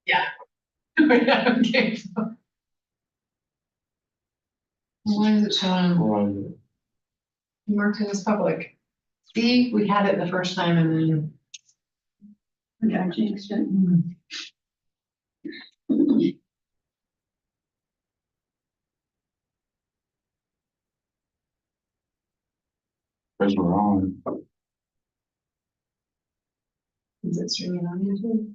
Yeah. Okay. Why is it showing marked as public? See, we had it the first time and then. Yeah, I changed it. Because we're on. Is it streaming on YouTube?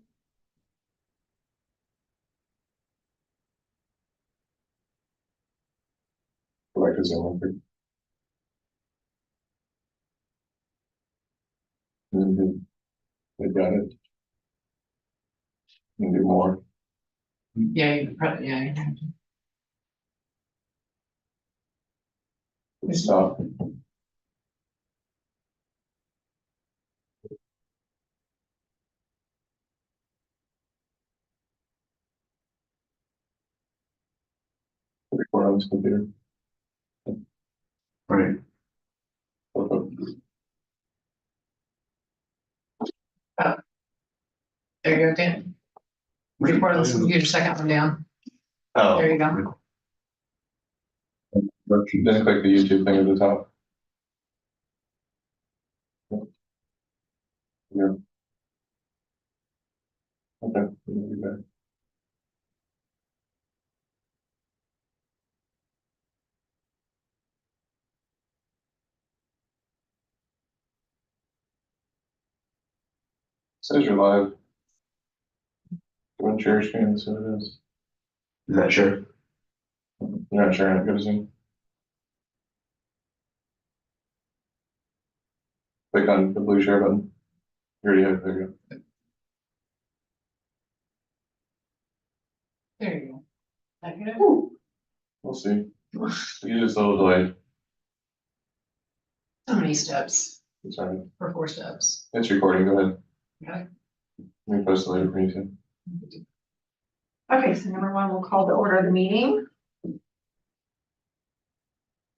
Like a Zoom. They got it. You can do more. Yeah, you probably, yeah. You have to. Stop. Record on this computer. Right. There you go, Dan. Report on this computer, second one down. Oh. There you go. Then click the YouTube thing at the top. Yeah. Okay. We'll be back. Says you're live. You want to share your screen, so it is. Is that sure? You're not sharing it, go to Zoom. Click on the blue share button. You already have it, there you go. There you go. That good? We'll see. You just a little delayed. So many steps It's alright. for 4 steps. It's recording, go ahead. Okay. Let me post it later for you too. Okay, so number one, we'll call the order of the meeting.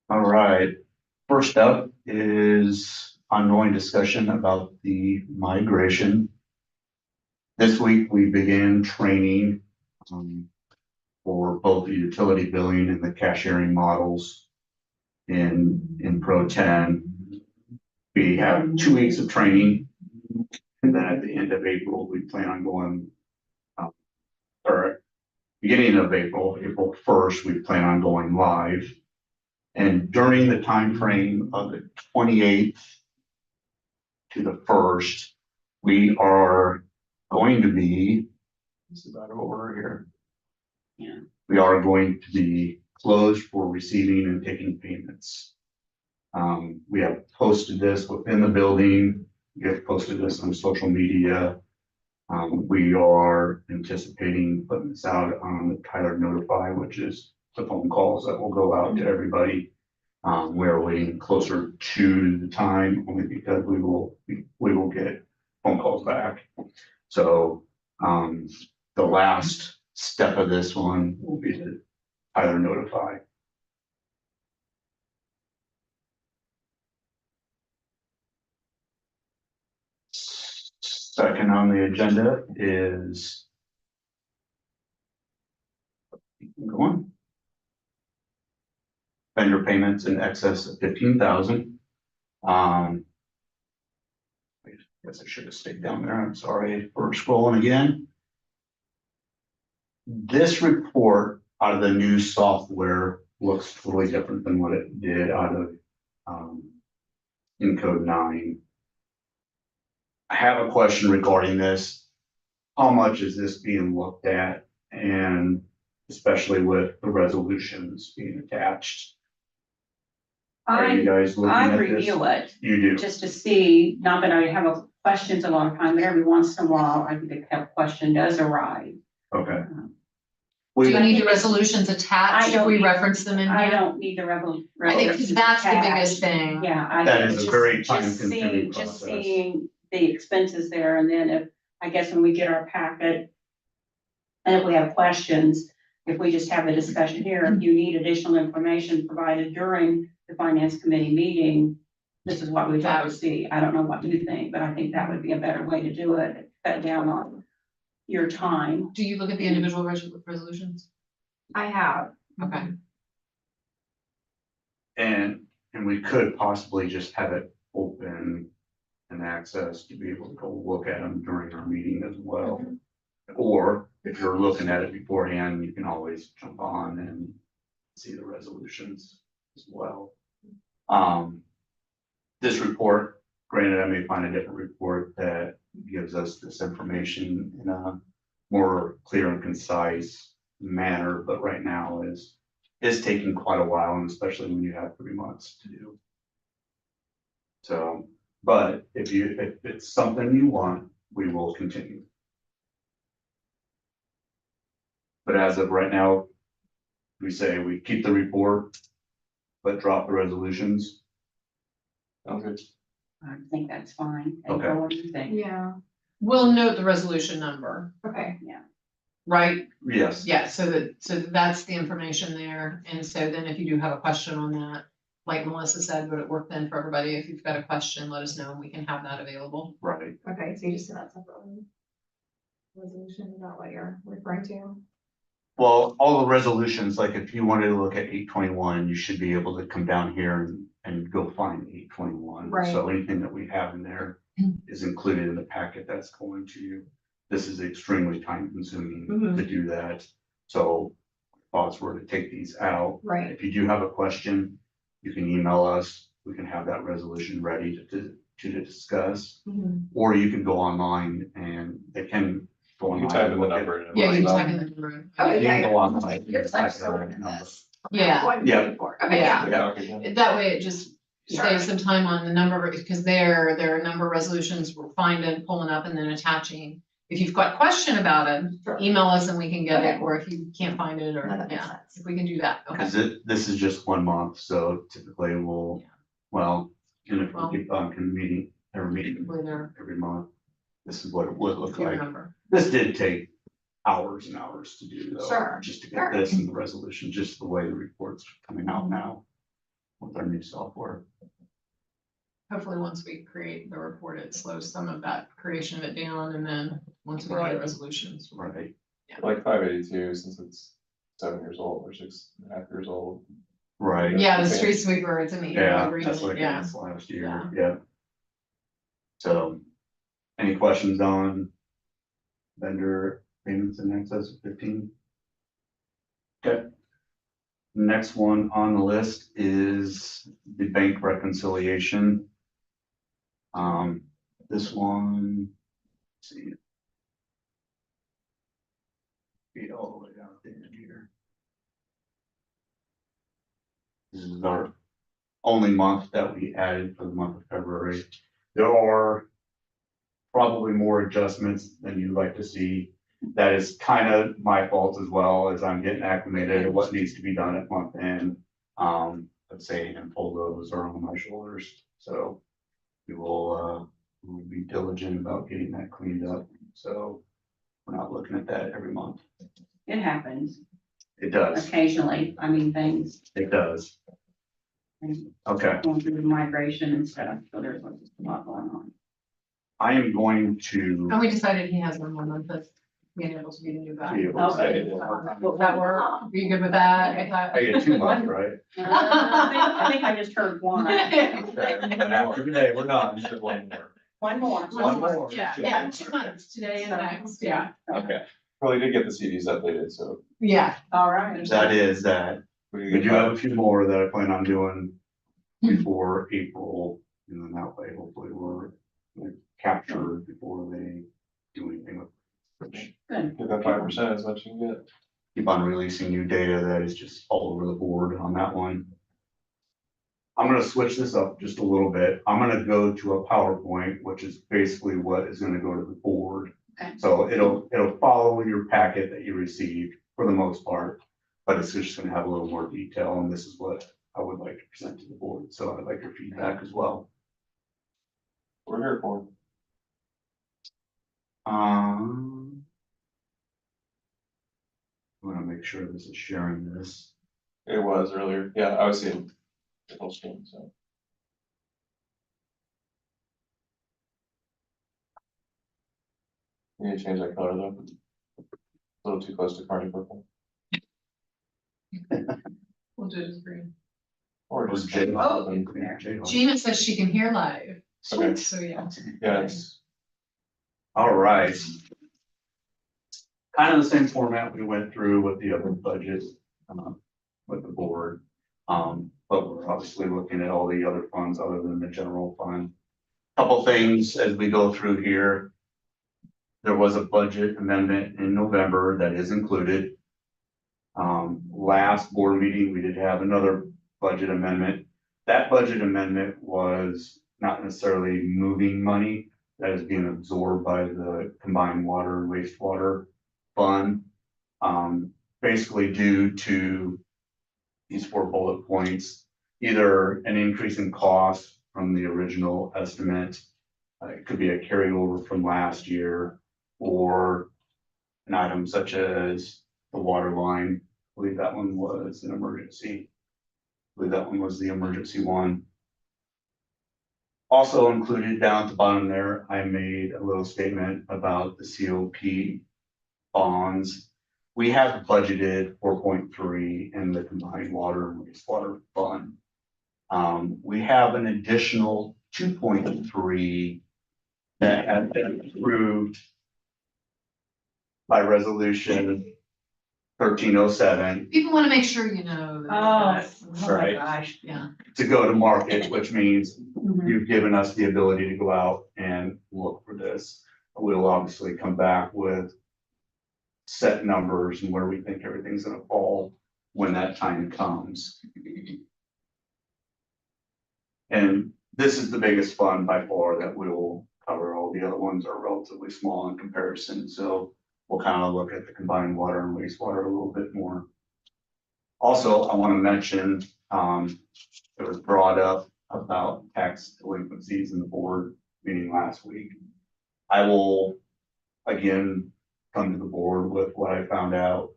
All right. First up is ongoing discussion about the migration. This week, we began training for both the utility billing and the cashiering models in Pro 10. We have 2 weeks of training. And then at the end of April, we plan on going, or beginning of April, April 1st, we plan on going live. And during the time frame of the 28th to the 1st, we are going to be, this is out of order here. Yeah. We are going to be closed for receiving and taking payments. We have posted this within the building. We have posted this on social media. We are anticipating putting this out on the Tyler Notify, which is the phone calls that will go out to everybody. We're waiting closer to the time only because we will get phone calls back. So the last step of this one will be to Tyler Notify. Second on the agenda is go on. Vendor payments in excess of 15,000. I guess I should have stayed down there. I'm sorry for scrolling again. This report out of the new software looks totally different than what it did out of Encode 9. I have a question regarding this. How much is this being looked at, and especially with the resolutions being attached? Are you guys looking I at this? review it You do. just to see, not that I have questions a lot of time, but every once in a while, I think a question does arise. Okay. Do you We, need the resolutions attached if we reference them in I here? don't need the revolution. I think 'cause that's the biggest thing. Yeah. I That think is a just- very just time-consuming seeing- Just process. seeing the expenses there, and then if, I guess when we get our packet, and if we have questions, if we just have a discussion here, if you need additional information provided during the finance committee meeting, this is what we'd like to see. I don't know what you think, but I think that would be a better way to do it, cut down on, your time. Do you look at the individual resolutions? I have. Okay. And we could possibly just have it open and access to be able to go look at them during our meeting as well. Or if you're looking at it beforehand, you can always jump on and see the resolutions as well. This report, granted, I may find a different report that gives us this information in a more clear and concise manner, but right now is taking quite a while, and especially when you have 3 months to do. So, but if it's something you want, we will continue. But as of right now, we say we keep the report, but drop the resolutions. Sounds good. I think that's fine. Okay. April, what do you think? Yeah, We'll note the resolution number, okay. right? Yes, Yeah, so that's the information there, and so then if you do have a question on that, like Melissa said, would it work then for everybody? If you've got a question, let us know and we can have that available. right. Okay, so you just do that separately. Resolution, is that what you're referring to? Well, all the resolutions, like if you wanted to look at 821, you should be able to come down here and go find 821. Right. So anything that we have in there is included in the packet that's going to you. This is extremely time consuming Mhm. to do that. So thoughts were to take these out. Right. If you do have a question, you can email us. We can have that resolution ready to discuss. Mhm. Or you can go online and they can go You online. can type and in the look at- number. and Yeah, you can it'll- type in the number. Oh, You yeah, can yeah. go online. You're just like Type that sorting number. this. Yeah. 144. Okay, Yeah. yeah. Okay. That way it just Sure. saves some time on the number, because there are a number of resolutions we're finding, pulling up and then attaching. If you've got a question about it, Sure. email us and we can get it, Okay. or if you can't find it, or, No, that makes yeah, sense. if we can do that, okay. Cause this is just 1 month, so typically we'll, well, and if Well- we keep on meeting Typically they're every month, this is what it would look a few like. number. This did take hours and hours to do though. Sure, Just to sure. get this in the resolution, just the way the report's coming out now with our new software. Hopefully, once we create the report, it slows some of that creation of it down, and then once we get Right. the resolutions. Right. Like 582, since it's 7 years old or 6.5 years old. Right. Yeah, the street sweeper, it's an eight-year Yeah, agreement, that's like yeah. this last year, Yeah. yeah. So, any questions on vendor payments in excess of 15? Okay. Next one on the list is the bank reconciliation. This one, let's see. Be all the way down at the end here. This is our only month that we added for the month of February. There are probably more adjustments than you'd like to see. That is kind of my fault as well, as I'm getting acclimated to what needs to be done at month end. Let's say a handful of those are on my shoulders, so we'll be diligent about getting that cleaned up. So we're not looking at that every month. It happens It does, occasionally. I mean, things, it does. Okay, going through the migration and stuff, so there's a lot going on. I am going to. And we decided he has one more month of being able to be the new guy. be able to say Okay. it. Will that work? Are you good with that? I thought. I get 2 months, right? I think I just heard one. And after today, we're done. You said one more. One more. One more. Yeah, 2 months, today and next, yeah, Okay. Well, you did get the CDs updated, so. yeah. All right. That is that. We We do have a few more that I plan on doing before April, and then that way hopefully we're like, captured before they do anything with. Which Good. Get that 5% as much as you can get. keep on releasing new data that is just all over the board on that one. I'm gonna switch this up just a little bit. I'm gonna go to a PowerPoint, which is basically what is gonna go to the board. Okay. So it'll follow your packet that you received for the most part, but it's just gonna have a little more detail, and this is what I would like to present to the board. So I'd like your feedback as well. We're here for. I wanna make sure this is sharing this. It was earlier. Yeah, I was seeing the whole screen, so. You need to change that color though. A little too close to Carney Purple. We'll do it as green. Or Was just. Jay. Oh, Jay. Gina says she can hear live, Okay. so yeah. Yeah, it's, All right. Kind of the same format we went through with the other budget, with the board. But we're obviously looking at all the other funds other than the general fund. Couple things as we go through here. There was a budget amendment in November that is included. Last board meeting, we did have another budget amendment. That budget amendment was not necessarily moving money. That is being absorbed by the combined water and wastewater fund. Basically due to these 4 bullet points, either an increase in cost from the original estimate. It could be a carryover from last year, or an item such as the water line. I believe that one was an emergency. I believe that one was the emergency one. Also included down at the bottom there, I made a little statement about the COP bonds. We have budgeted 4.3 in the combined water and wastewater fund. We have an additional 2.3 that has been approved by resolution 1307 People want to make sure you know. that- Oh my Right. gosh. Yeah, to go to market, which means Mhm. you've given us the ability to go out and look for this. We'll obviously come back with set numbers and where we think everything's gonna fall when that time comes. And this is the biggest fund by far that will cover. All the other ones are relatively small in comparison, so we'll kind of look at the combined water and wastewater a little bit more. Also, I want to mention, it was brought up about tax delinquencies in the board meeting last week. I will, again, come to the board with what I found out.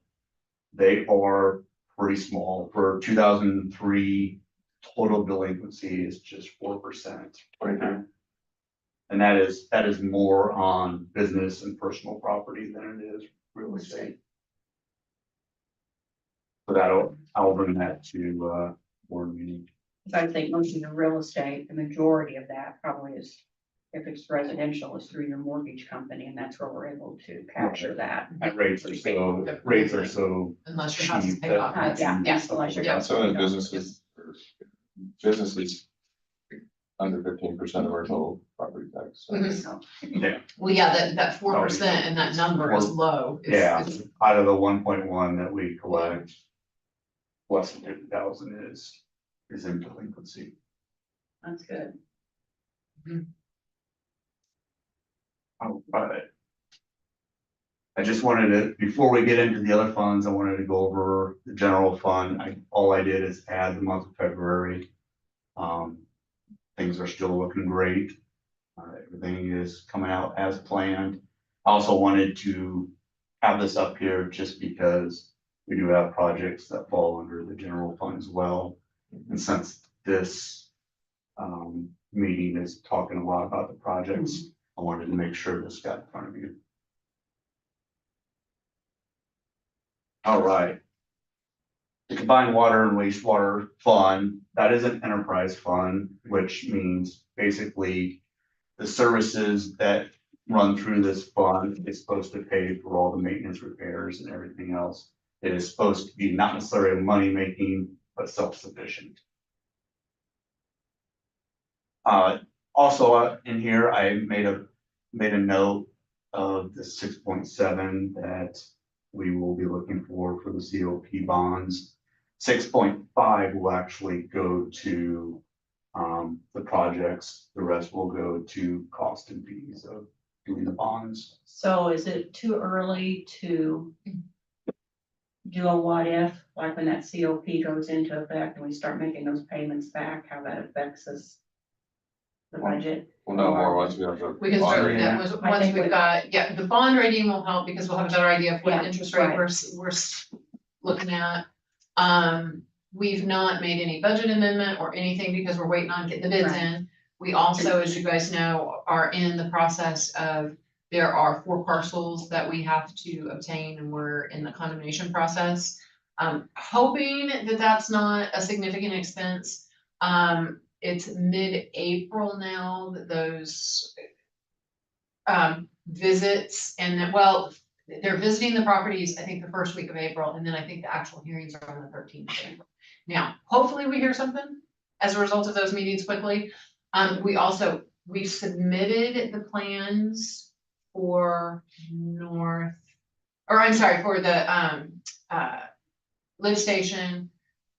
They are pretty small. For 2003, total delinquency is just 4%. And that is more on business and personal property than it is real estate. But I'll bring that to, board meeting. I think most of the real estate, the majority of that probably is, if it's residential, is through your mortgage company, and that's where we're able to capture that. And rates are so unless your house is cheap paid that- off. Yeah, unless you're. Yeah. some of the businesses under 15% of our total property tax. So Mhm. Yeah. Well, yeah, that 4% and that number is low. It's- Yeah, out of the 1.1 that we collect, less than 50,000 is in delinquency. That's good. But I just wanted to, before we get into the other funds, I wanted to go over the general fund. All I did is add the month of February. Things are still looking great. Everything is coming out as planned. I also wanted to have this up here just because we do have projects that fall under the general fund as well. And since this meeting is talking a lot about the projects, I wanted to make sure this got in front of you. All right. The combined water and wastewater fund, that is an enterprise fund, which means basically the services that run through this fund is supposed to pay for all the maintenance, repairs, and everything else. It is supposed to be not necessarily money making, but self-sufficient. Also in here, I made a note of the 6.7 that we will be looking for the COP bonds. 6.5 will actually go to the projects. The rest will go to cost and fees of doing the bonds. So is it too early to do a what if, like when that COP goes into effect and we start making those payments back, how that affects us? The budget? We'll know more once we have the. We can bond start, rating. that was, once think we've we- got, yeah, the bond rating will help because we'll have a better idea of what Yeah, interest rate right. we're looking at. We've not made any budget amendment or anything because we're waiting on getting the bids Right. in. We also, as you guys know, are in the process of there are 4 parcels that we have to obtain and we're in the condemnation process. Hoping that that's not a significant expense. It's mid-April now that those visits and then, well, they're visiting the properties, I think the first week of April, and then I think the actual hearings are on the 13th of April. Now, hopefully we hear something as a result of those meetings quickly. We've submitted the plans for for the lift station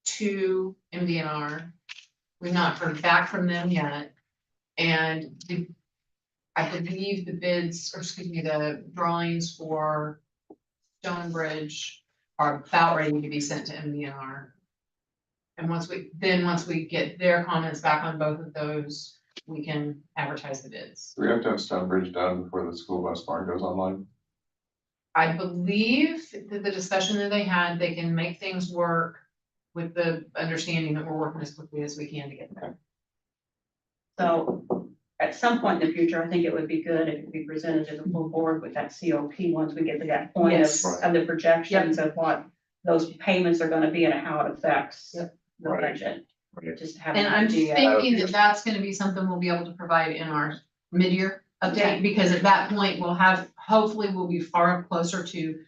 to MDNR. We've not heard back from them yet. And I believe the bids, or excuse me, the drawings for Stonebridge are about ready to be sent to MDNR. And once we get their comments back on both of those, we can advertise the bids. We have to have Stonebridge done before the school bus barn goes online. I believe that the discussion that they had, they can make things work with the understanding that we're working as quickly as we can to get there. So at some point in the future, I think it would be good if it could be presented to the full board with that COP once we get to that point Yes. of the projections of what those payments are gonna be and how it affects the Right. budget. Right. Just to have And an I'm idea. thinking that that's gonna be something we'll be able to provide in our mid-year update, because at that point, hopefully we'll be far closer to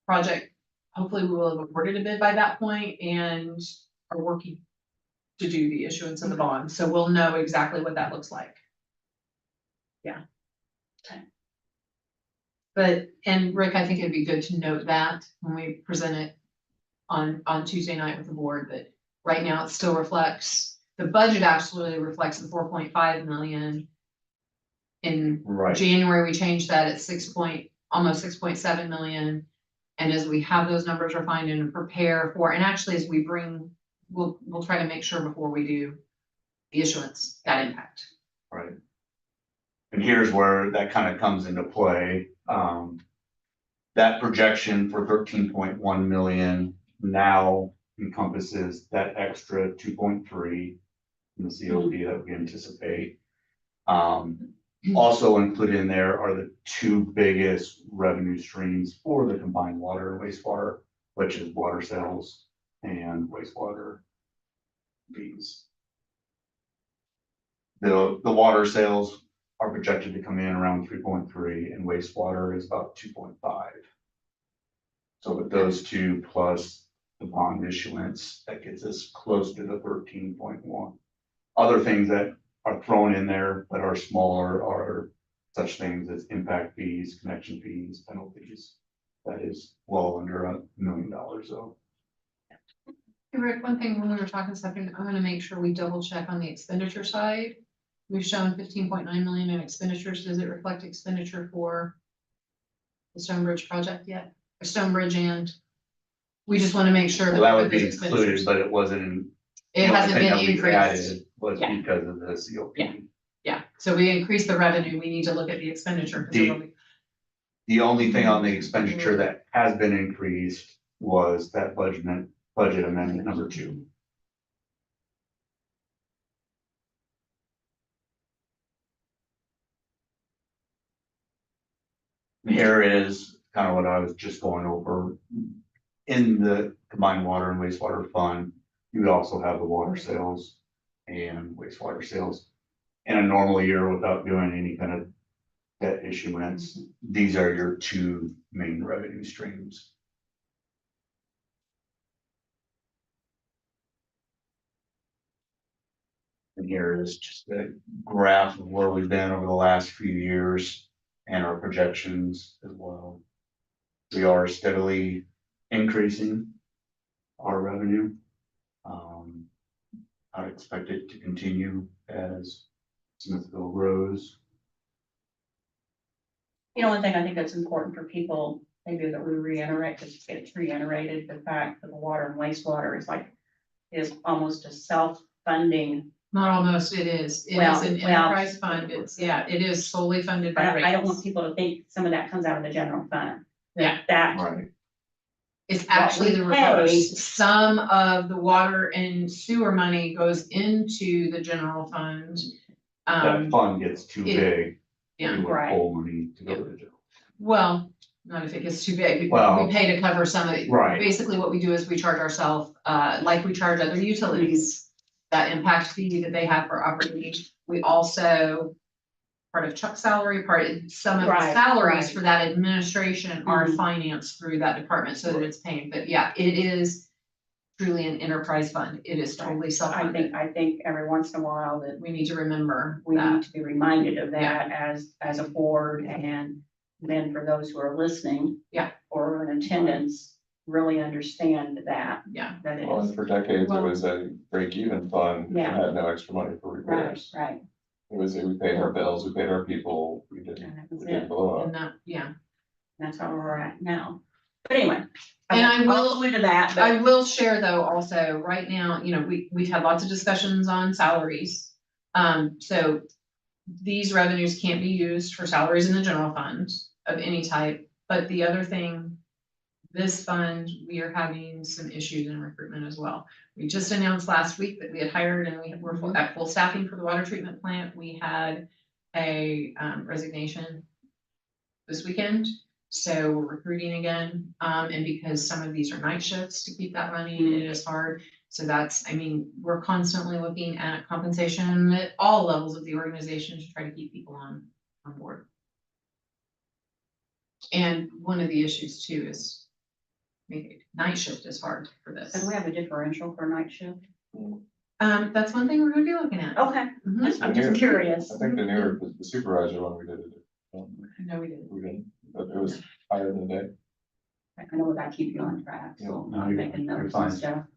project. Hopefully we will have awarded a bid by that point and are working to do the issuance of the bond, so we'll know exactly what that looks like. Yeah. Okay. But, and Rick, I think it'd be good to note that when we present it on Tuesday night with the board, that right now it still reflects, the budget absolutely reflects the 4.5 million. In Right. January, we changed that at almost 6.7 million. And as we have those numbers refined and prepare for, and actually as we we'll try to make sure before we do the issuance, that impact. Right. And here's where that kind of comes into play. That projection for 13.1 million now encompasses that extra 2.3 in the COP that we anticipate. Also included in there are the 2 biggest revenue streams for the combined water and wastewater, which is water sales and wastewater fees. The water sales are projected to come in around 3.3 and wastewater is about 2.5. So with those 2 plus the bond issuance, that gets us close to the 13.1. Other things that are thrown in there that are smaller are such things as impact fees, connection fees, penalties. That is well under $1 million though. Hey, Rick, one thing when we were talking something, I'm gonna make sure we double check on the expenditure side. We've shown 15.9 million in expenditures. Does it reflect expenditure for the Stonebridge project yet? Or Stonebridge, and we just want to make sure that. Well, that we would put be those expenditures. included, but it wasn't in. It the only hasn't thing been that we increased. added Was Yeah. because of the COP. Yeah. Yeah, so we increased the revenue. We need to look at the expenditure. 'Cause The- it'll be- The only thing on the expenditure that has been increased was that budget amendment number 2. Here is kind of what I was just going over. In the combined water and wastewater fund, you would also have the water sales and wastewater sales. In a normal year without doing any kind of debt issuance, these are your 2 main revenue streams. And here is just a graph of where we've been over the last few years and our projections as well. We are steadily increasing our revenue. I expect it to continue as Smithville grows. You know, one thing I think that's important for people, maybe that we reiterate, just get reiterated, the fact that the water and wastewater is almost a self-funding. Not almost, it is. It is Well, an well- enterprise fund. It is solely funded by I don't want rates. people to think some of that comes out of the general fund. Yeah. That, Right. It's actually the we pay- reverse. Some of the water and sewer money goes into the general fund. That fund gets too it- big. Yeah. we would Right. pull money to go to the general. Well, not if it gets too big. Well- We pay to cover some of it. Right. Basically, what we do is we charge ourselves, like we charge other utilities. That impact fee that they have for operating. We also, part of Chuck's salary, some of the Right, salaries right. for that administration are Mhm. financed through that department so that it's paying. But yeah, it is truly an enterprise fund. It is totally self-funded. I think every once in a while that We need to remember we need that. to be reminded of that as a board, and then for those who are listening. Yeah. Or in attendance, really understand that Yeah. it Well, and is. for decades, it Well- was a break-even fund, and Yeah. had no extra money for Right, repairs. right. It was, we paid our bills, we paid our people, we And didn't, that was we didn't it. blow up. And that, yeah. That's how we're at now. But anyway. And I will- I'll go into that, I but will share though, also, right now, we've had lots of discussions on salaries. So these revenues can't be used for salaries in the general fund of any type, but the other thing, this fund, we are having some issues in recruitment as well. We just announced last week that we had hired and we're at full staffing for the water treatment plant. We had a resignation this weekend. So we're recruiting again, and because some of these are night shifts to keep that running, it is hard. So we're constantly looking at compensation at all levels of the organization to try to keep people on board. And one of the issues too is night shift is hard for this. do we have a differential for night shift? That's one thing we're gonna be looking at. Okay, Mhm. I'm just curious. I think the newer, the supervisor one we did it, No, we didn't. we didn't, but it was higher than a day. I know we gotta keep you on track, so No, I'm you're- making you're notes fine. and stuff.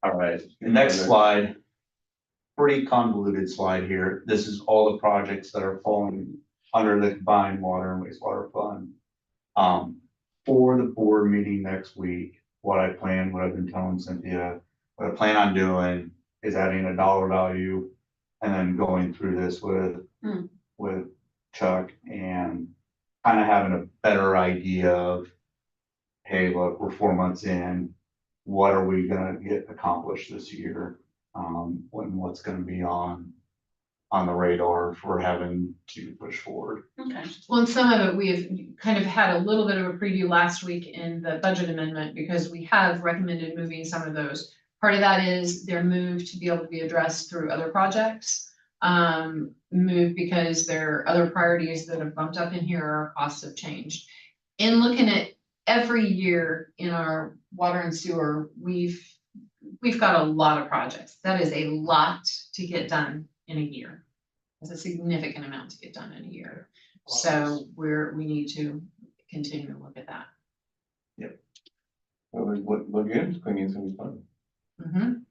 All right, the next slide. Pretty convoluted slide here. This is all the projects that are falling under the combined water and wastewater fund. For the board meeting next week, what I've been telling Cynthia, what I plan on doing is adding a dollar value. And then going through this with Chuck and kind of having a better idea of, hey, look, we're 4 months in. What are we gonna get accomplished this year? What's gonna be on the radar for having to push forward. Okay. Well, and some of it, we have kind of had a little bit of a preview last week in the budget amendment, because we have recommended moving some of those. Part of that is their move to be able to be addressed through other projects. Move because there are other priorities that have bumped up in here, our costs have changed. In looking at every year in our water and sewer, we've got a lot of projects. That is a lot to get done in a year. It's a significant amount to get done in a year. So we need to continue to look at that. Well, look good, cleaning's gonna be fun. Mhm.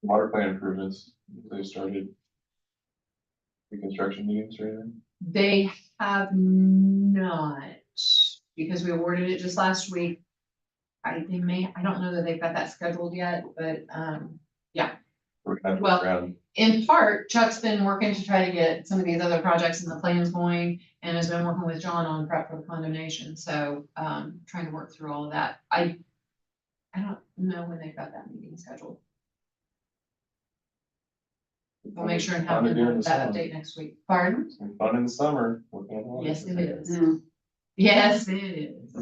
Water plant improvements, they started reconstruction meetings or anything? They have not, because we awarded it just last week. I don't know that they've got that scheduled yet, but, We're gonna have to Well- look around. in part, Chuck's been working to try to get some of these other projects and the plans going, and has been working with John on prep for the condemnation, so, trying to work through all of that. I don't know when they've got that meeting scheduled. We'll make sure and have Fun to do in the that summer. update next week. Pardon? It's fun in the summer. working on the water Yes, it system. is. Mm, Yes, it is.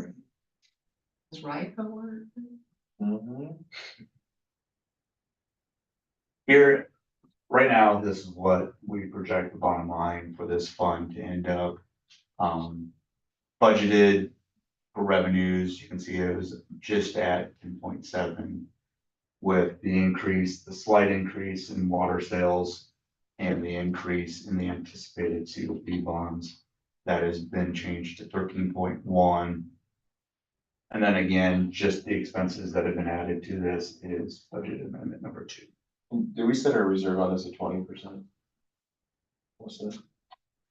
Is right the word? Mhm. Here, right now, this is what we project the bottom line for this fund to end up. Budgeted for revenues, you can see it was just at 2.7. With the slight increase in water sales and the increase in the anticipated COP bonds. That has been changed to 13.1. And then again, just the expenses that have been added to this is budget amendment number 2. Did we set our reserve on this at 20%? What's that?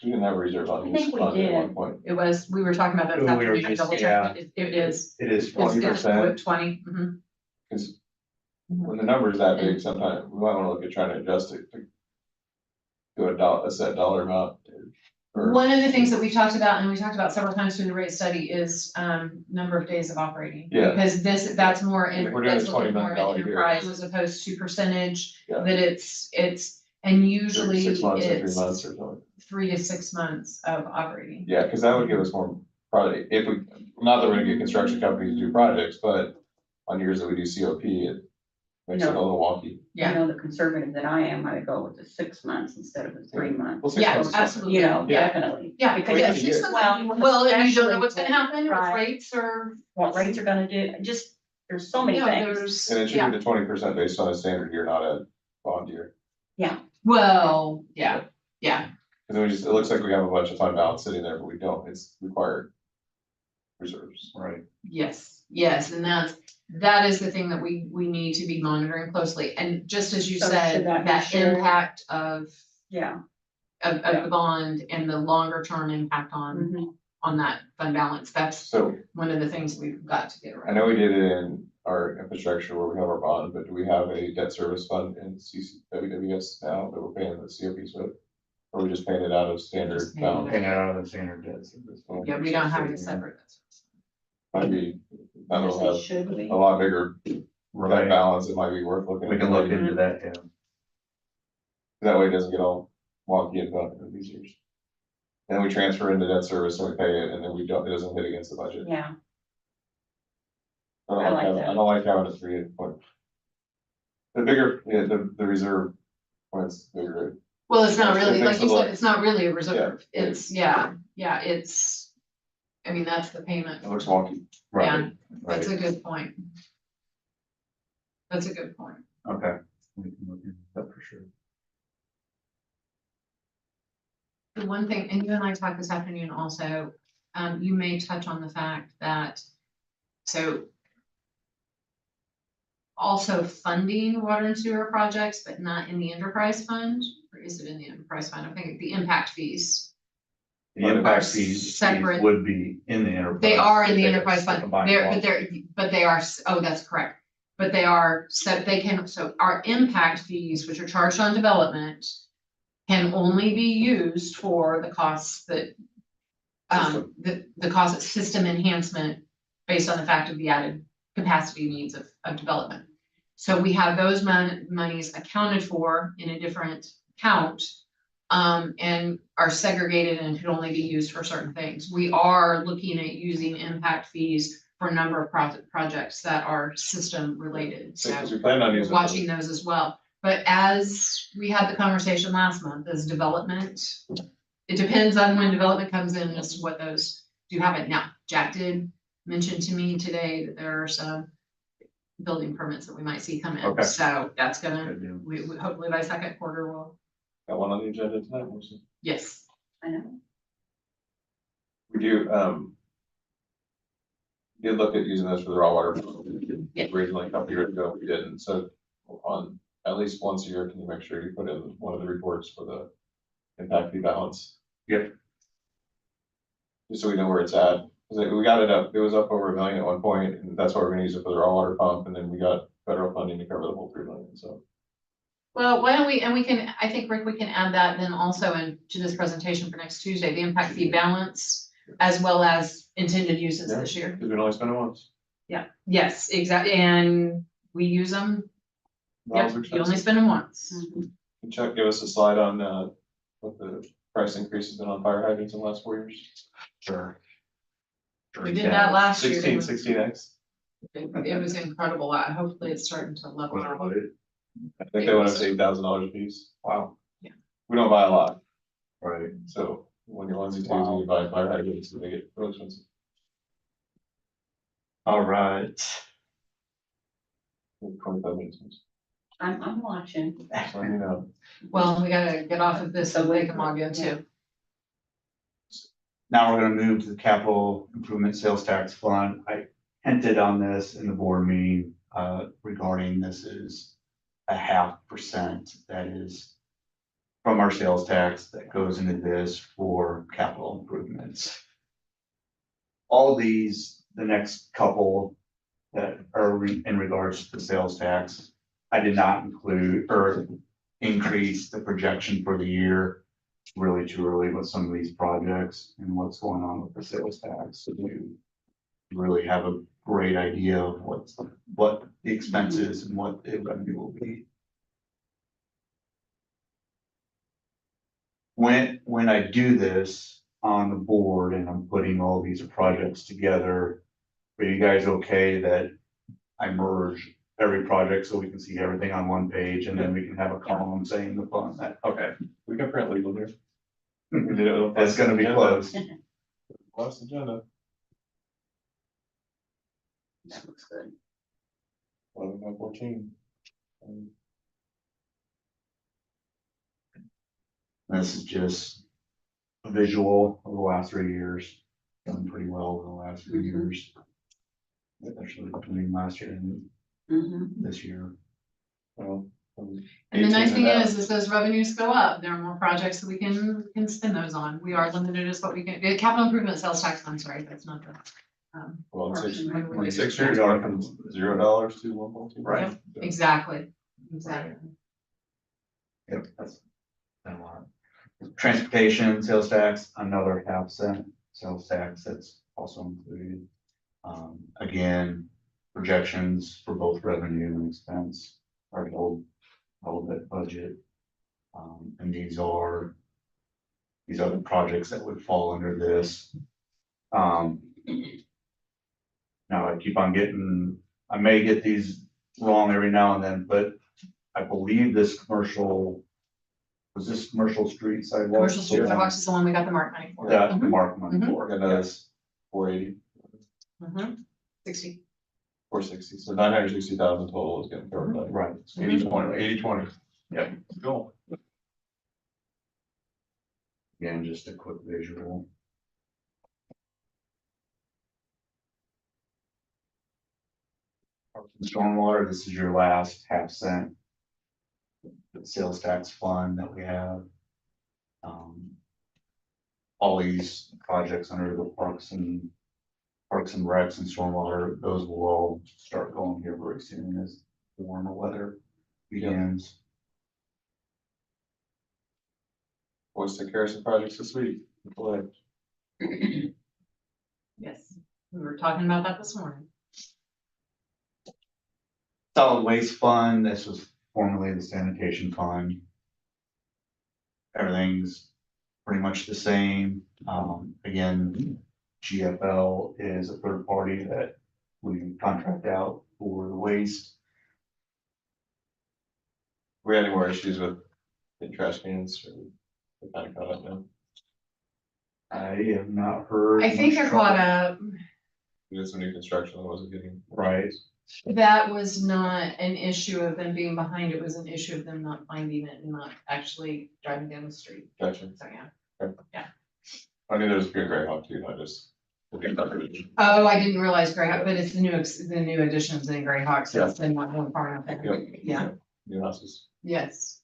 We didn't have a reserve on I this think we fund at did. one point. It was, we were talking about that this Oh, we were afternoon, I just- double checked, it is. It is It's 20%. 20, mhm. Cause when the number is that big, sometimes we might wanna look at trying to adjust it to a set dollar amount. Or- One of the things that we talked about, and we talked about several times through the rate study, is number of days of operating. Yeah. Because that's more, I mean, we're doing that's a looking $20 more million at year. enterprise as opposed to percentage, Yeah. that and usually 6 months or 3 it's months or something. 3 to 6 months of operating. Yeah, because that would give us more probably, if we, not that we're gonna get construction companies to do projects, but on years that we do COP, it makes it a little wonky. You Yeah, know, the conservative that I am, I would go with the 6 months instead of the 3 months. Well, 6 yeah, months is fine. absolutely. You know, Yeah. definitely. Yeah, Because because it's- well, and you don't know what's gonna happen with Right. rates or. What rates are gonna do, just, there's so many Yeah, things. there's, And it should yeah, be the 20% based on a standard year, not a bond year. well, yeah, yeah, Because it looks like we have a bunch of fund balance sitting there, but we don't, it's required reserves. Right. yes, and that is the thing that we need to be monitoring closely, and just as you So said, should that be that shared? impact of Yeah. the bond and the longer term impact Mhm. on that fund balance, that's So one of the things we've got to get I right. know we did it in our infrastructure where we have our bond, but do we have a debt service fund in WWS now that we're paying the COPs with? Or are we just paying it out of standard Just paying it balance? Paying out of the standard debt service. Yeah, we don't have it separate. Might be, that'll have Should we? a lot bigger debt Right, balance, it might be worth looking. we at. can look into that, yeah. That way it doesn't get all wonky and done in these years. Then we transfer into debt service and we pay it, and then we don't, it doesn't hit against the budget. Yeah, I I don't like like having, that. I don't like having a 3 point. The bigger, yeah, the reserve points bigger. Well, it's not It really, makes like you it look- said, it's not really a reserve, Yeah. it's, it's, I mean, that's the payment. It looks wonky. Yeah, Right, that's right, a good point. That's a good point. okay. We can look into that for sure. The one thing, and you and I talked this afternoon also, you may touch on the fact that, so also funding water and sewer projects, but not in the enterprise fund, or is it in the enterprise fund? I think the impact fees. The Are impact fees separate. would be in the enterprise. They are in the They- enterprise they fund, combine they're, costs. but they are, oh, that's correct. But they are, so they can, so our impact fees, which are charged on development, can only be used for the costs that, the cost of system enhancement based on the fact of the added capacity needs of development. So we have those monies accounted for in a different account, and are segregated and could only be used for certain things. We are looking at using impact fees for a number of projects that are system related, so Because we plan on we're using. watching those as well. But as we had the conversation last month, as development, it depends on when development comes in as to what those do have it. Now, Jack did mention to me today that there are some building permits that we might see come in, Okay. so that's gonna, Good deal. we hopefully by second quarter we'll, Got one on the agenda tonight, we'll see. yes. I know. We do, did look at using this for the raw water. Yeah. Originally, a couple years ago, we didn't, so on, at least once a year, can you make sure you put in one of the reports for the impact fee balance? Yep. Just so we know where it's at, because we got it up, it was up over $1 million at one point, and that's why we're gonna use it for the raw water pump, and then we got federal funding to cover the whole 3 million, so. Well, why don't we, and we can, I think, Rick, we can add that then also into this presentation for next Tuesday, the impact fee balance, as well as intended uses Yeah. this year. Because we can only spend it once. Yes, exactly, and we use them, Not as yep, you only expensive. spend them once. Mhm. Can Chuck give us a slide on, what the price increase has been on fire hydrants in the last 4 years? Sure. We did that last year. 16X. It was incredible, hopefully it's starting to level out. I think they went up to $8,000 a piece. Wow. Yeah. We don't buy a lot, Right. so when you're onesie Wow. twosie, you buy fire hydrants, they get really expensive. All right. 25 minutes. I'm watching. So, you know, Well, we gotta get off of this so they can log in too. Now we're gonna move to the capital improvement sales tax fund. I hinted on this in the board meeting, regarding this is a 0.5% that is from our sales tax that goes into this for capital improvements. All these, the next couple that are in regards to the sales tax, I did not include or increase the projection for the year really too early with some of these projects and what's going on with the sales tax. So we really have a great idea of what the expense is and what the revenue will be. When I do this on the board and I'm putting all these projects together, are you guys okay that I merge every project so we can see everything on one page and then we can have a column saying the fund that, okay. We can print legal here. We did it with That's gonna be agenda. close. Last agenda, That looks good. 11/14. This is just a visual of the last 3 years. Done pretty well over the last 3 Mhm. years. Especially between last year and Mhm. this year. Well, And the nice 18 thing and is those revenues go up, there are more projects that we can spend those on, we are limited as what we can, capital improvement sales tax, I'm sorry, that's not the. Well, in six, Parks and in Rec. 6 years, it went from $0 to 1.2. Right. Exactly, exactly. Yep, that's a lot. Transportation, sales tax, another half-cent sales tax that's also included. Again, projections for both revenue and expense are held that budget. And these are the projects that would fall under this. Now I keep on I may get these wrong every now and then, but I believe this was this commercial street sidewalk? Commercial street sidewalks is the one we got the mark money for. That, the Mhm, mark money Mhm. for. And that's 480, mhm. 60, 460, so 960,000 total is getting covered by. Right. 80/20, 80/20. Yep. Go. Again, just a quick visual. Stormwater, this is your last half-cent. The sales tax fund that we have. All these projects under the Parks and Recs and Stormwater, those will all start going here very soon as the warmer weather begins. Boys took care of some projects this week. Boy, yes, we were talking about that this morning. Solid Waste Fund, this was formerly the sanitation fund. Everything's pretty much the same. Again, GFL is a third party that we contract out for the waste. we had any more issues with the trash cans, or we kind of caught up now? I have not heard. I think much you're trouble. caught up. We did some new construction that wasn't getting. Right. That was not an issue of them being behind, it was an issue of them not finding it and not actually driving down the street, Gotcha. so yeah. I knew there was a good Greyhawk too, I just. Oh, I didn't realize Greyhawk, but it's the new additions in Greyhawk, so Yeah. it's been not going far enough. Yep. Yeah, New houses. yes.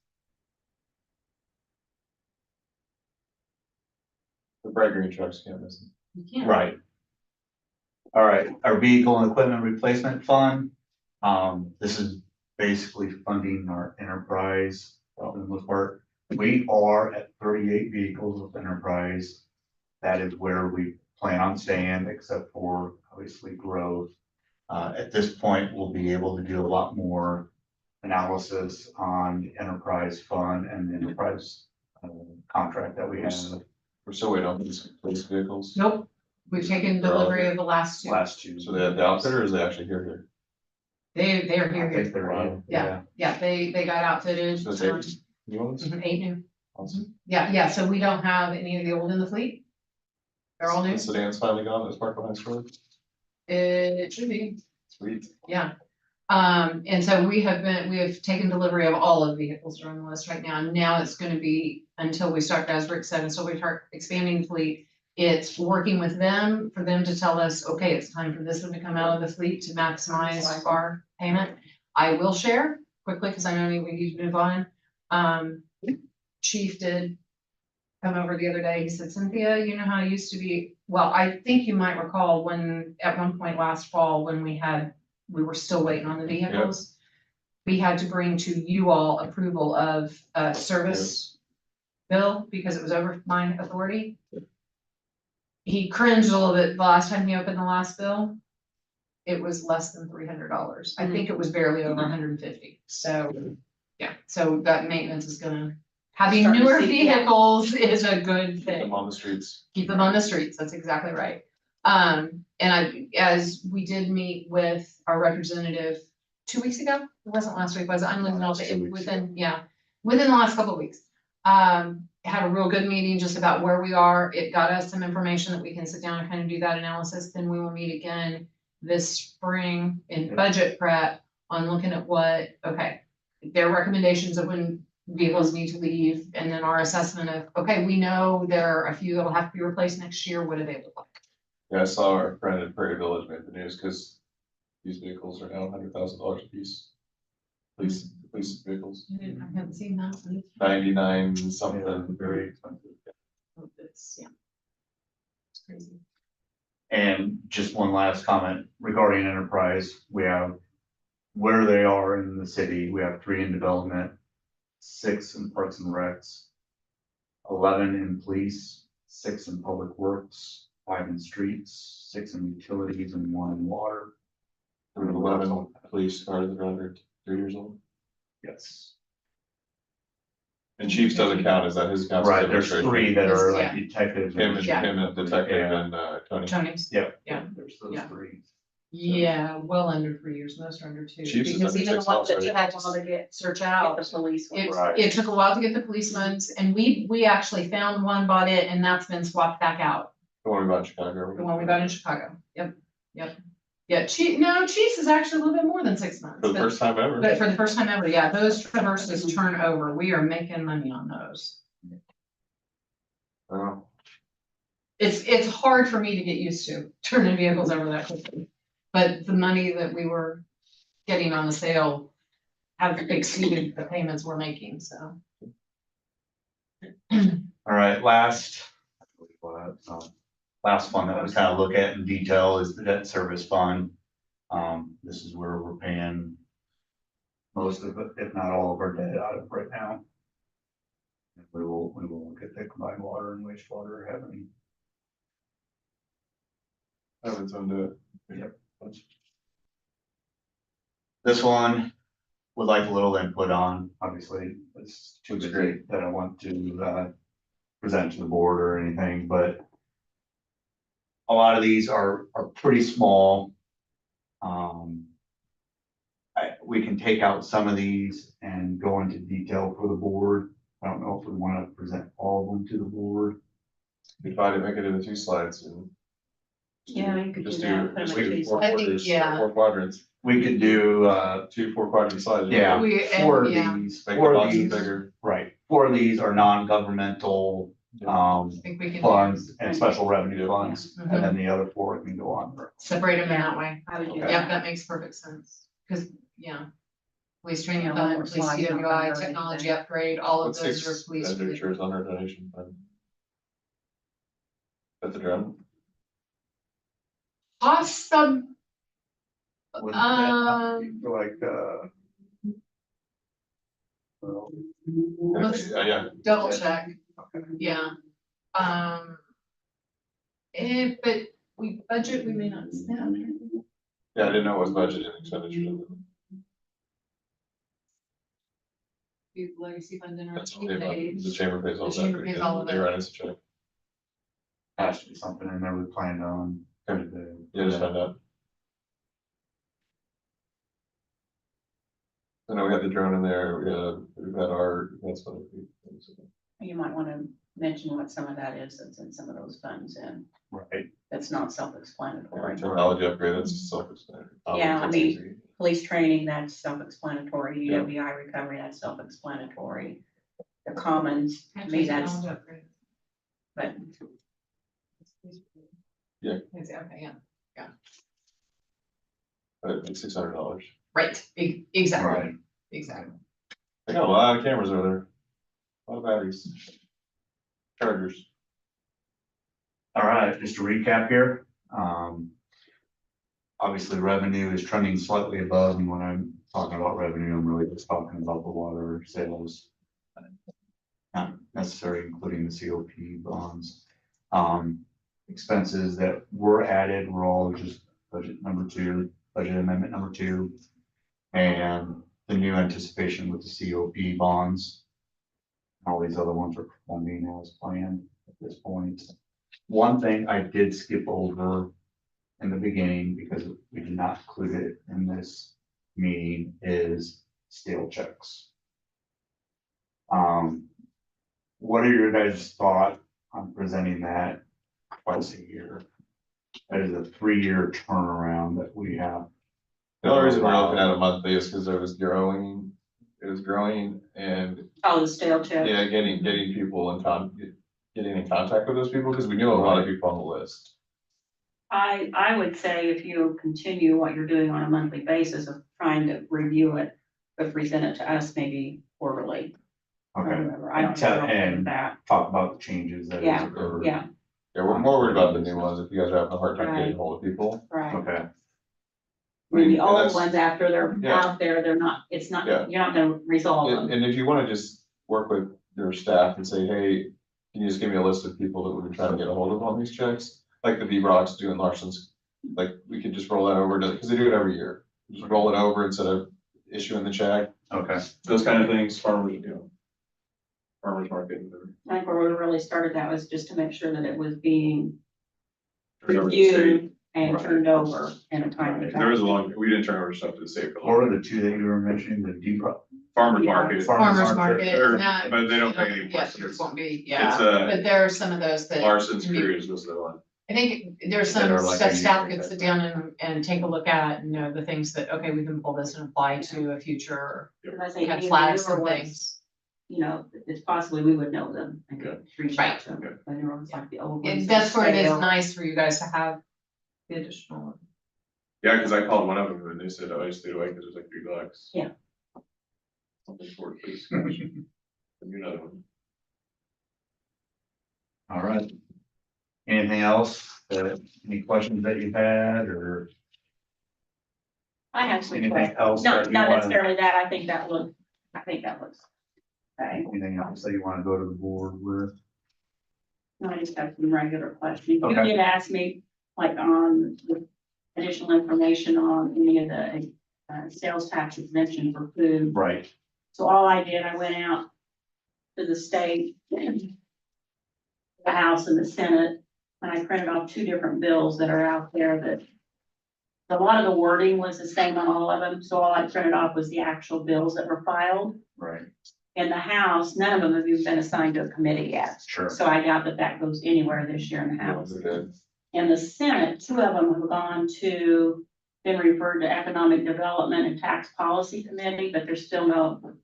The bright green trucks can't miss them. You can't. Right. All right, our vehicle and equipment replacement fund. This is basically funding our enterprise, for the most part. We are at 38 vehicles with enterprise. That is where we plan on staying, except for obviously growth. At this point, we'll be able to do a lot more analysis on the enterprise fund and the enterprise contract that we have We're still waiting on these police vehicles. Nope, we've taken delivery of the last two. last two. So they have the outfitter, or is they actually here? They are I here, think here. they're in, Yeah. Yeah, they got outfitted. So it's 8 new ones? 8 new. Awesome. Yeah, so we don't have any of the old in the fleet. They're all new. The sedan's finally gone, that's parked behind storage. It should be, Sweet. yeah. And so we have taken delivery of all of the vehicles that are on the list right now. Now it's gonna be until we start, as Rick said, until we start expanding the fleet. It's working with them for them to tell us, okay, it's time for this one to come out of the fleet to maximize our payment. I will share quickly, because I know we need to move on. Chief did come over the other day. He said, Cynthia, you know how it used to be? Well, I think you might recall when, at one point last fall, when we were still waiting on the vehicles. We had to bring to you all approval of service bill because it was over my authority. He cringed a little bit the last time he opened the last bill. It was less than $300. I think it was barely over 150. So, yeah, so that maintenance is gonna, having Starting to newer see, yeah. vehicles is a good Keep thing. them on the streets. Keep them on the streets, that's exactly right. As we did meet with our representative 2 weeks ago, it wasn't last week, was it? I'm losing all the, 2 weeks within the last couple of weeks. Had a real good meeting just about where we are. It got us some information that we can sit down and kind of do that analysis. Then we will meet again this spring in budget prep on looking at their recommendations of when vehicles need to leave, and then our assessment of, okay, we know there are a few that'll have to be replaced next year. What do they look like? Yeah, I saw our friend at Prairie Village make the news because these vehicles are now $100,000 a piece. Police vehicles, I haven't seen that. 99 Yeah, something. very expensive. It's crazy. And just one last comment regarding enterprise, we have where they are in the city, we have 3 in development, 6 in parks and recs, 11 in police, 6 in public works, 5 in streets, 6 in utilities, and 1 in water. 11 police cars that are under 3 years old. Yes. And Chiefs doesn't count, is that his count? Right, there's 3 that are like Yeah. detectives. Him and Yeah. detective and Tony. Tony's. Yep. Yeah. There's those Yeah. 3. Yeah, well under 3 years, most are under 2. Chiefs is Because under even the 6 ones that also, you right? had to Get search the out, police. one. Right. it took a while to get the police ones, and we actually found one, bought it, and that's been swapped back out. The one we bought in Chicago. The one we got in Chicago. Yep. Yeah, Chiefs is actually a little bit more than 6 months. For the but- first time ever. But for the first time ever, yeah, those traverses turn over. We are making money on those. Oh, It's hard for me to get used to turning vehicles over that quickly. But the money that we were getting on the sale have exceeded the payments we're making, so. All right, last one that we kind of look at in detail is the debt service fund. This is where we're paying most of it, if not all of our debt out of right now. We will look at the combined water and wastewater having. have its own to it. Yep. This one would like a little input on, obviously, it's too Looks busy great. that I want to present to the board or anything, but a lot of these are pretty small. We can take out some of these and go into detail for the board. I don't know if we want to present all of them to the board. We try to make it into 2 slides and. Yeah, you could do Just that, do, put just them in do these- 4 I think, quarters, yeah. 4 quadrants, We could do, 2 4-quadrant slides. yeah, We- and- 4 of yeah. these, Make the 4 of boxes these, bigger. right, 4 of these are non-governmental, I think we can funds and special revenue funds, Mhm. and then the other 4 can go on. separate them in that way. I would do Okay. that. Yep, that makes perfect sense. Cause, yeah. Police training Yeah, one fund, more police slide, not CWI, gonna hurt technology anything. upgrade, all of What's those are the police. expenditures on our donation fund? At the drum? Awesome. Wouldn't that be like, well, Let's- Yeah, Double check, okay. yeah. But we budget, we may not spend. yeah, I didn't know it was budget and expenditures. We legacy fund dinner. That's all they about, the chamber pays all The chamber that. pays all of They it. write us a check. Has to be something in there we planned on. Yeah, just find out. I know we had the drone in there, we've had our, that's what. You might want to mention what some of that is that's in some of those funds and Right, that's not self-explanatory. Technology upgrade, that's self-explanatory. Yeah, I That's mean- easy. Police training, that's self-explanatory. Yeah. UWI recovery, that's self-explanatory. The commons, to me, that's, but Yeah. Okay, yeah, But it's $600. right, exactly, right. exactly. They got a lot of cameras over there. A lot of batteries. Chargers. All right, just to recap here, obviously revenue is trending slightly above, and when I'm talking about revenue, I'm really just talking about the water sales. Not necessary, including the COP bonds. Expenses that were added were all just budget number 2, budget amendment number 2. And the new anticipation with the COP bonds. All these other ones are performing as planned at this point. One thing I did skip over in the beginning because we did not include it in this meeting is stale checks. What are your guys' thoughts on presenting that twice a year? That is a 3-year turnaround that we have. The only reason we're looking at a monthly is because it was growing and, Oh, the stale check. yeah, getting people getting in contact with those people, because we knew a lot of people on the list. I would say if you continue what you're doing on a monthly basis of trying to review it, but present it to us maybe quarterly. or Okay, whatever. I don't Tell- know and- that. talk about the changes that Yeah, has occurred. Yeah, Yeah, we're more worried about the new ones, if you guys are having a hard time getting Right. hold of people. right. Okay, I mean, the And old that's- ones after they're Yeah. out there, they're not, it's not, Yeah. you're not gonna resolve them. And if you wanna just work with your staff and say, hey, can you just give me a list of people that we've been trying to get a hold of on these checks? Like the V-Rocks doing Larson's, like, we could just roll that over to, because they do it every year. Just roll it over instead of issuing the check, okay, those kind of things, farmers, farmers market. I think where we really started that was just to make sure that it was being Turn over to the state. reviewed and Right. turned over in a timely There was a fashion. long, we didn't turn over stuff to the state for what were the 2 that you were mentioning, the deep? farmers Yeah. market. Farmers market, Or- not- but they don't pay any Yes, prices. yours won't be, It's, yeah, but there are some of those that. Larson's can be- Cruise was the one. I think there's That some are like stuff a staff year could type sit down and take a look at, and know the things that, okay, we can pull this and apply to a future, As I say, kind of any flag newer some ones, things. you know, it's possibly we would know them and could reach out Right. to them. Okay. But there was like the old And ones. that's where it is stale. nice for you guys to have the additional. Yeah, cause I called one of them and they said, oh, I just stayed away because it was like $3. Yeah. Something for it, please. Another one. All right. Anything else, any questions that you've had, or I have some anything questions. else? that Not, you not wanna- necessarily that, I think that looks, okay. Anything else that you wanna go to the board with? No, I just have some regular questions. You Okay. did ask me, like, on the additional information on any of the sales tax exemption for food. Right, So all I did, I went out to the state, the House and the Senate, and I printed off 2 different bills that are out there that a lot of the wording was the same on all of them, so all I printed off was the actual bills that were filed. right, In the House, none of them have even been assigned to a committee yet, sure. so I doubt that that goes anywhere this year in the Yeah, House. they're good. In the Senate, 2 of them have gone to, been referred to Economic Development and Tax Policy Committee, but there's still no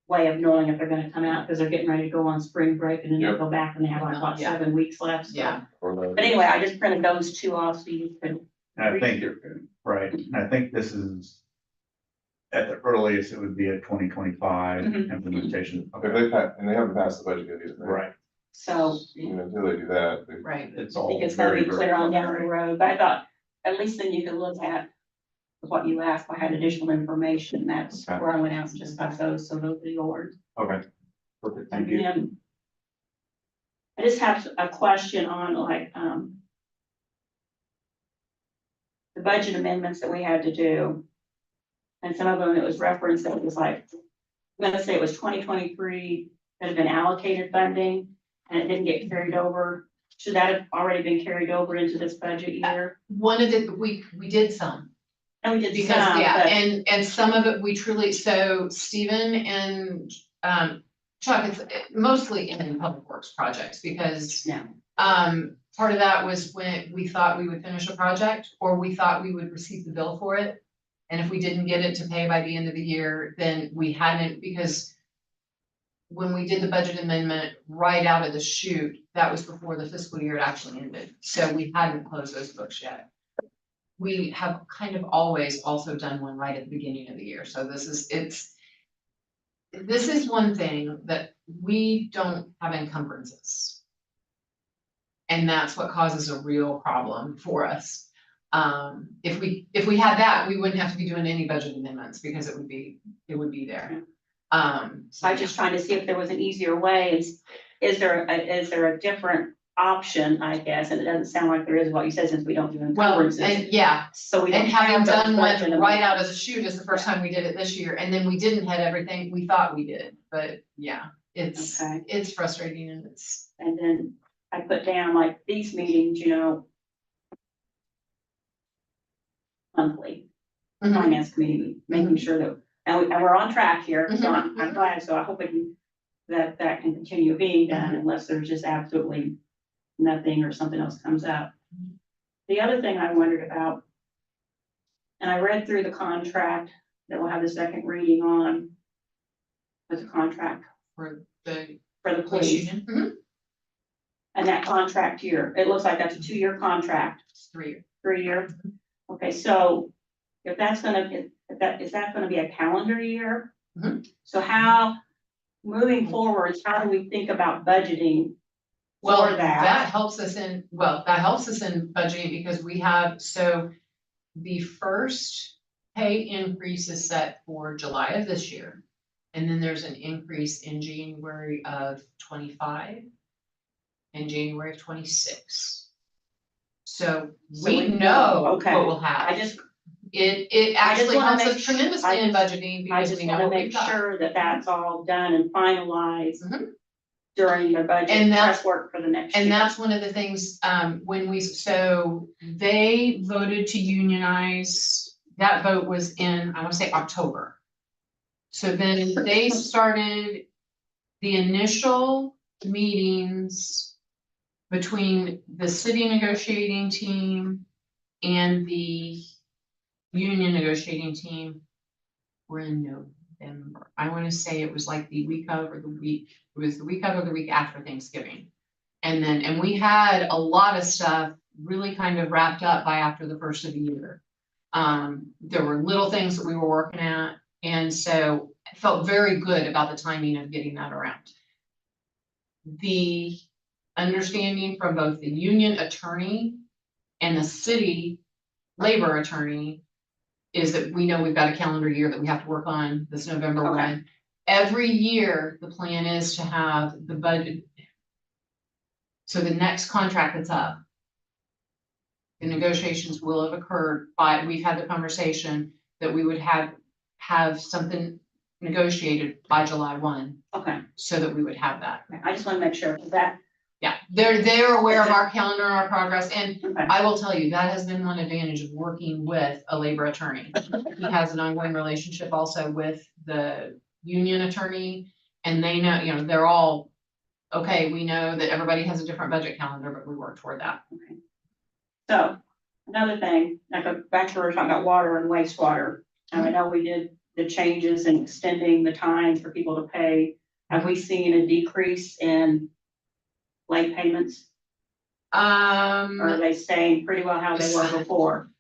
way of knowing if they're gonna come out, because they're getting ready to go on spring break, and then they'll Yep. go back and they have like, what, Yeah. 7 weeks left, so. Yeah. But anyway, I just printed those 2 off, so you could, And I think you're, right, and I think this is at the earliest, it would be a 2025 Mhm. implementation. Okay, and they haven't passed the budget yet either. Right, so. You know, until they do that, they. Right. it's I all think it's gonna very, be clear on down the very. road, but I thought, at least then you could look at what you asked, I had additional information, that's Okay. where I went out and just got those, so those are yours. Okay, perfect, thank And you. then I just have a question on like, the budget amendments that we had to do. And some of them, it was referenced that it was like, I'm gonna say it was 2023 that had been allocated funding and it didn't get carried over. Should that have already been carried over into this budget year? One of the, we did some. And we did Because, some, yeah, but and some of it we truly, so Stephen and, Chuck, it's mostly in public works projects, because, no, part of that was when we thought we would finish a project, or we thought we would receive the bill for it. And if we didn't get it to pay by the end of the year, then we hadn't, because when we did the budget amendment right out of the chute, that was before the fiscal year had actually ended, so we hadn't closed those books yet. We have kind of always also done one right at the beginning of the year, so this is one thing that we don't have encumbrances. And that's what causes a real problem for us. If we had that, we wouldn't have to be doing any budget amendments, because it would be there. So I'm just trying to see if there was an easier way. Is there a different option, I guess? And it doesn't sound like there is what you said, since we don't do Well, encumbrances. and yeah, So we don't and having have those done one budget right amounts. out of the chute is the first time we did it this year, and then we didn't have everything we thought we did, but yeah, Okay. it's frustrating and it's. And then I put down like these meetings, you know, monthly, finance committee, making sure that, and we're on track here, so I'm glad, so I hope that can continue being done unless there's just absolutely nothing or something else comes up. The other thing I wondered about, and I read through the contract that we'll have the second reading on, was a contract For the for the police police, union. Mhm. and that contract year, it looks like that's a 2-year contract. It's 3 years. 3-year. Okay, so if that's gonna, is that gonna be a calendar year? Mhm. So how, moving forwards, how do we think about budgeting Well, for that that? helps us in budgeting because we have, so the first pay increase is set for July of this year. And then there's an increase in January of 25 and January of 26. So So we we know know, okay. what we'll have. I just It I just actually wanna helps make us su- tremendously I in just- budgeting I because just we know wanna what we've make got. sure that that's all done and finalized Mhm. during the budget And that's- press work for the next year. And that's one of the things, so they voted to unionize, that vote was in, I wanna say October. So then they started the initial meetings between the city negotiating team and the union negotiating team were in November. I wanna say it was like the week of or the week, it was the week of or the week after Thanksgiving. And we had a lot of stuff really kind of wrapped up by after the first of the year. There were little things that we were working at, and so I felt very good about the timing of getting that around. The understanding from both the union attorney and the city labor attorney is that we know we've got a calendar year that we have to work on this November Okay. one. Every year, the plan is to have the budget. So the next contract that's up, the negotiations will have occurred we've had the conversation that we would have something negotiated by July 1, Okay, so that we would have that. I just wanna make sure that, Yeah, they're aware of our calendar, our progress, and okay, I will tell you, that has been one advantage of working with a labor attorney. He has an ongoing relationship also with the union attorney, and they know, you know, they're all, okay, we know that everybody has a different budget calendar, but we work toward that. so, another thing, like, back to we were talking about water and wastewater. And I know we did the changes in extending the time for people to pay. Have we seen a decrease in late payments? Or are they staying pretty well how they were before?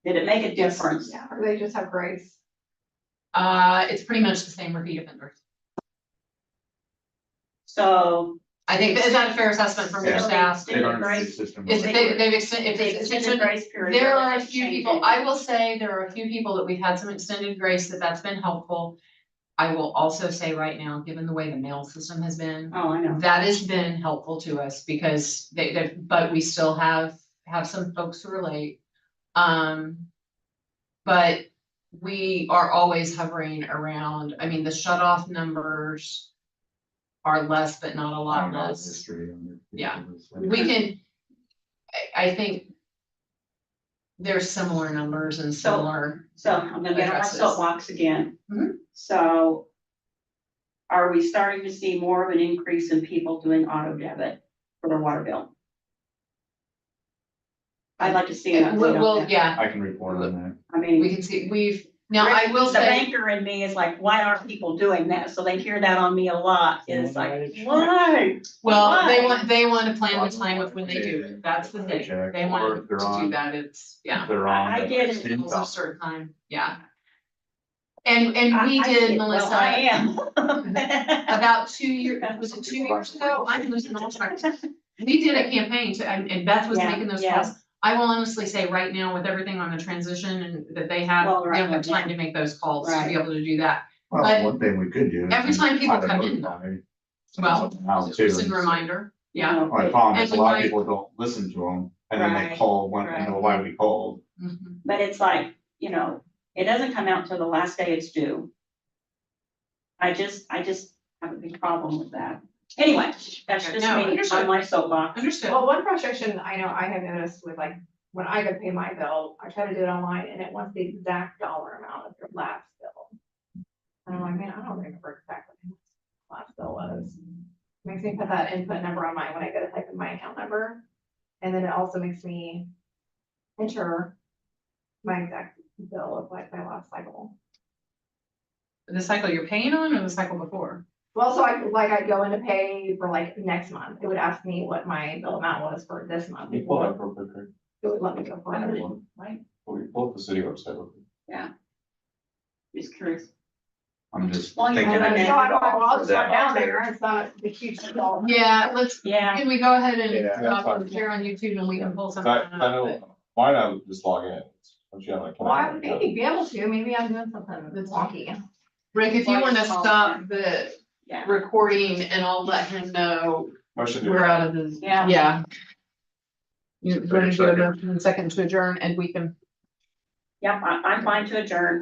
Did it make a difference? Yeah, or they just have grace. It's pretty much the same repeat offenders. So. I think, is that a fair assessment from your Yeah. staff? They don't have a system. Is that they've extended, if They it's extended grace period. there are a They few changed people, it. I will say, there are a few people that we've had some extended grace that's been helpful. I will also say right now, given the way the mail system has been, Oh, I know. that has been helpful to us because but we still have some folks who are late. But we are always hovering around, I mean, the shut off numbers are less, but not a lot less. Yeah. We can, I think there's similar numbers and similar. So I'm gonna get on my Addresses. soapbox again. Mhm. So are we starting to see more of an increase in people doing auto debit for their water bill? I'd like to see an update on Well, that. yeah, I can report on that. I mean. we can see, now I will The say, banker in me is like, why aren't people doing that? So they hear that on me a lot, is like, why? well, Why? they want to plan the time of when they do it. That's the thing. They Or want if they're to do on- that. It's, yeah. They're on. I get it. Rules of certain time, yeah. And we I did, well, Melissa, I am. about 2 years, was it 2 years ago? I'm losing all track. We did a campaign to, and Beth was Yeah, making those yeah. calls. I will honestly say right now with everything on the transition and that they have, Well, they right, don't have time yeah. to make those calls to Right. be able to do that. Well, But one thing we could do. is every time people try to come in, notify well, somehow too. just a reminder, yeah. My problem is And a we lot of might- people don't listen to them and then they Right, call when they know why we called. Mhm. But it's like, you know, it doesn't come out till the last day it's due. I just have a big problem with that. Anyway, that's Okay, just no, me understood. on my soapbox. Understood. Well, one frustration I know I have noticed with like, when I go pay my bill, I try to do it online and it wants the exact dollar amount of your last bill. And I'm like, man, I don't remember exactly what my last bill was. Makes me put that input number on mine when I go to type in my account number. And then it also makes me enter my exact bill of like my last cycle. The cycle you're paying on or the cycle before? Well, so I go in to pay for like next month, it would ask me what my bill amount was for this month. You pull it up real quick, Rick. It would let me go for it. Right. We pull up the city website. real quick. Just curious. I'm just Well, you thinking. have And an so I don't, I'll just That run down there, it's not the huge deal. Yeah, let's, Yeah, can we go ahead and Yeah, drop fine. and share on YouTube and we can pull So something I up? know, why not just log in? Don't you have like? Well, I would maybe be able to, maybe I'm doing something that's wonky. Rick, if you Like wanna small stop the yeah. recording and I'll let him know Motion to. we're out of the, Yeah. yeah. You're ready to do a Second. motion and second to adjourn and we can Yep, I'm fine to adjourn.